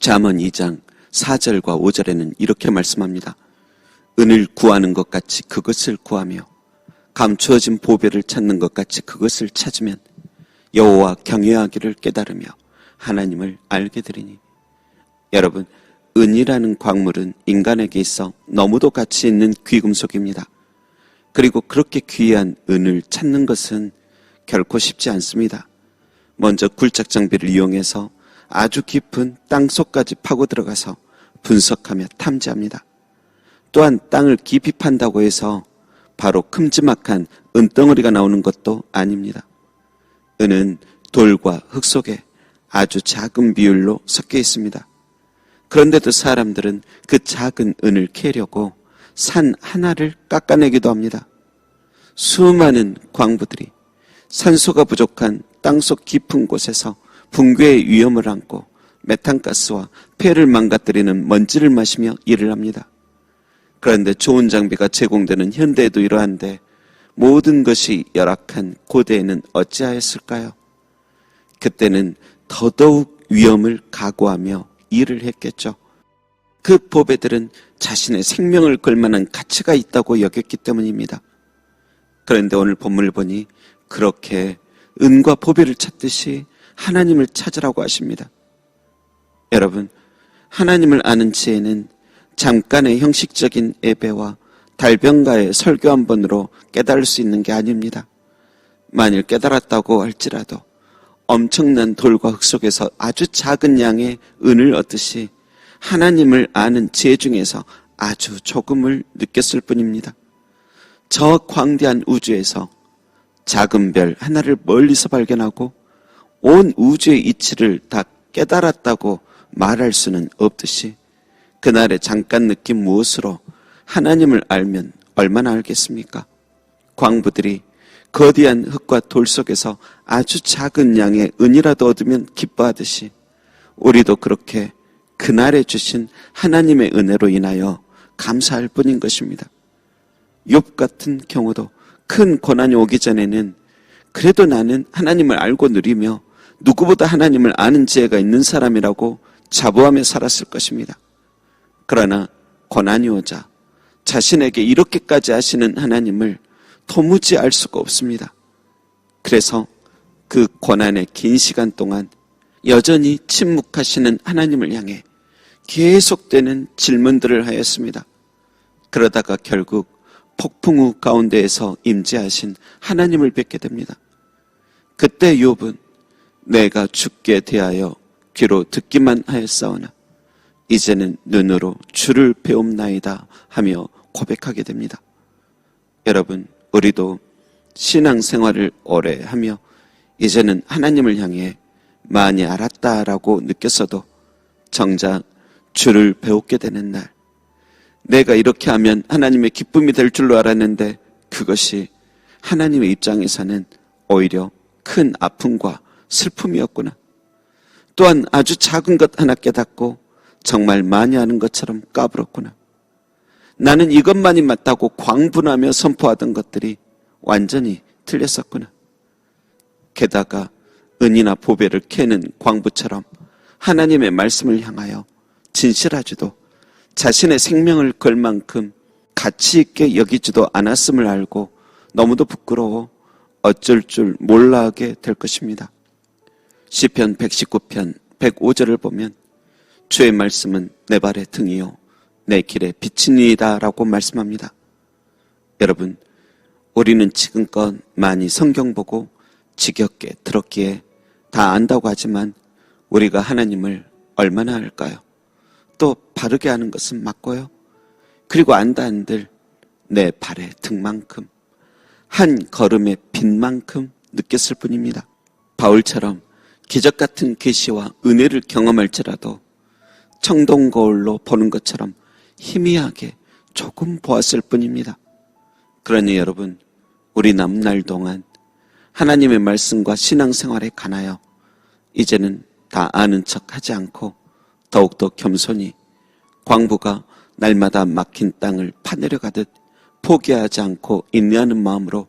잠언 2장 4절과 5절에는 이렇게 말씀합니다. 은을 구하는 것 같이 그것을 구하며 감추어진 보배를 찾는 것 같이 그것을 찾으면 여호와 경외하기를 깨달으며 하나님을 알게 되리니. 여러분, 은이라는 광물은 인간에게 있어 너무도 가치 있는 귀금속입니다. 그리고 그렇게 귀한 은을 찾는 것은 결코 쉽지 않습니다. 먼저 굴착 장비를 이용해서 아주 깊은 땅속까지 파고 들어가서 분석하며 탐지합니다. 또한 땅을 깊이 판다고 해서 바로 큼지막한 은덩어리가 나오는 것도 아닙니다. 은은 돌과 흙 속에 아주 작은 비율로 섞여 있습니다. 그런데도 사람들은 그 작은 은을 캐려고 산 하나를 깎아내기도 합니다. 수많은 광부들이 산소가 부족한 땅속 깊은 곳에서 붕괴의 위험을 안고 메탄가스와 폐를 망가뜨리는 먼지를 마시며 일을 합니다. 그런데 좋은 장비가 제공되는 현대에도 이러한데 모든 것이 열악한 고대에는 어찌하였을까요? 그때는 더더욱 위험을 각오하며 일을 했겠죠. 그 보배들은 자신의 생명을 걸 만한 가치가 있다고 여겼기 때문입니다. 그런데 오늘 본문을 보니 그렇게 은과 보배를 찾듯이 하나님을 찾으라고 하십니다. 여러분, 하나님을 아는 지혜는 잠깐의 형식적인 예배와 달변가의 설교 한 번으로 깨달을 수 있는 게 아닙니다. 만일 깨달았다고 할지라도 엄청난 돌과 흙 속에서 아주 작은 양의 은을 얻듯이 하나님을 아는 지혜 중에서 아주 조금을 느꼈을 뿐입니다. 저 광대한 우주에서 작은 별 하나를 멀리서 발견하고 온 우주의 이치를 다 깨달았다고 말할 수는 없듯이 그날에 잠깐 느낀 무엇으로 하나님을 알면 얼마나 알겠습니까? 광부들이 거대한 흙과 돌 속에서 아주 작은 양의 은이라도 얻으면 기뻐하듯이 우리도 그렇게 그날에 주신 하나님의 은혜로 인하여 감사할 뿐인 것입니다. 욥 같은 경우도 큰 고난이 오기 전에는 그래도 나는 하나님을 알고 누리며 누구보다 하나님을 아는 지혜가 있는 사람이라고 자부하며 살았을 것입니다. 그러나 고난이 오자 자신에게 이렇게까지 하시는 하나님을 도무지 알 수가 없습니다. 그래서 그 고난의 긴 시간 동안 여전히 침묵하시는 하나님을 향해 계속되는 질문들을 하였습니다. 그러다가 결국 폭풍우 가운데에서 임재하신 하나님을 뵙게 됩니다. 그때 욥은 내가 죽게 대하여 귀로 듣기만 하였사오나 이제는 눈으로 주를 배움나이다 하며 고백하게 됩니다. 여러분, 우리도 신앙생활을 오래 하며 이제는 하나님을 향해 많이 알았다라고 느꼈어도 정작 주를 배우게 되는 날, 내가 이렇게 하면 하나님의 기쁨이 될 줄로 알았는데 그것이 하나님의 입장에서는 오히려 큰 아픔과 슬픔이었구나. 또한 아주 작은 것 하나 깨닫고 정말 많이 하는 것처럼 까불었구나. 나는 이것만이 맞다고 광분하며 선포하던 것들이 완전히 틀렸었구나. 게다가 은이나 보배를 캐는 광부처럼 하나님의 말씀을 향하여 진실하지도 자신의 생명을 걸 만큼 가치 있게 여기지도 않았음을 알고 너무도 부끄러워 어쩔 줄 몰라 하게 될 것입니다. 시편 119편 105절을 보면 주의 말씀은 내 발의 등이요 내 길의 빛이니이다 라고 말씀합니다. 여러분, 우리는 지금껏 많이 성경 보고 지겹게 들었기에 다 안다고 하지만 우리가 하나님을 얼마나 알까요? 또 바르게 하는 것은 맞고요. 그리고 안다 한들 내 발의 등만큼 한 걸음의 빛만큼 느꼈을 뿐입니다. 바울처럼 기적 같은 계시와 은혜를 경험할지라도 청동 거울로 보는 것처럼 희미하게 조금 보았을 뿐입니다. 그러니 여러분, 우리 남은 날 동안 하나님의 말씀과 신앙생활에 관하여 이제는 다 아는 척 하지 않고 더욱더 겸손히 광부가 날마다 막힌 땅을 파내려가듯 포기하지 않고 인내하는 마음으로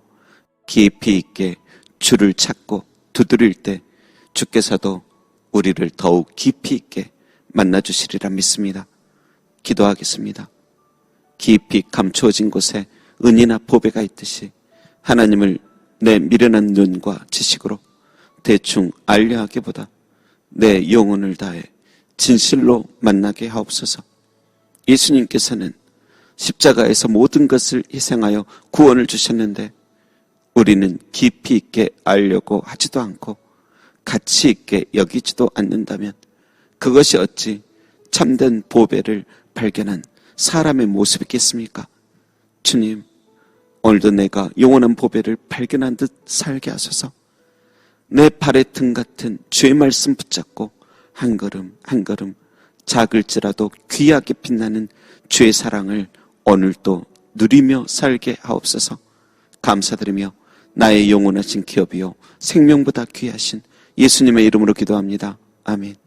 깊이 있게 주를 찾고 두드릴 때 주께서도 우리를 더욱 깊이 있게 만나주시리라 믿습니다. 기도하겠습니다. 깊이 감추어진 곳에 은이나 보배가 있듯이 하나님을 내 미련한 눈과 지식으로 대충 알려 하기보다 내 영혼을 다해 진실로 만나게 하옵소서. 예수님께서는 십자가에서 모든 것을 희생하여 구원을 주셨는데 우리는 깊이 있게 알려고 하지도 않고 가치 있게 여기지도 않는다면 그것이 어찌 참된 보배를 발견한 사람의 모습이겠습니까? 주님, 오늘도 내가 영원한 보배를 발견한 듯 살게 하소서. 내 발의 등 같은 주의 말씀 붙잡고 한 걸음 한 걸음 작을지라도 귀하게 빛나는 주의 사랑을 오늘도 누리며 살게 하옵소서. 감사드리며 나의 영원하신 기업이요 생명보다 귀하신 예수님의 이름으로 기도합니다. 아멘.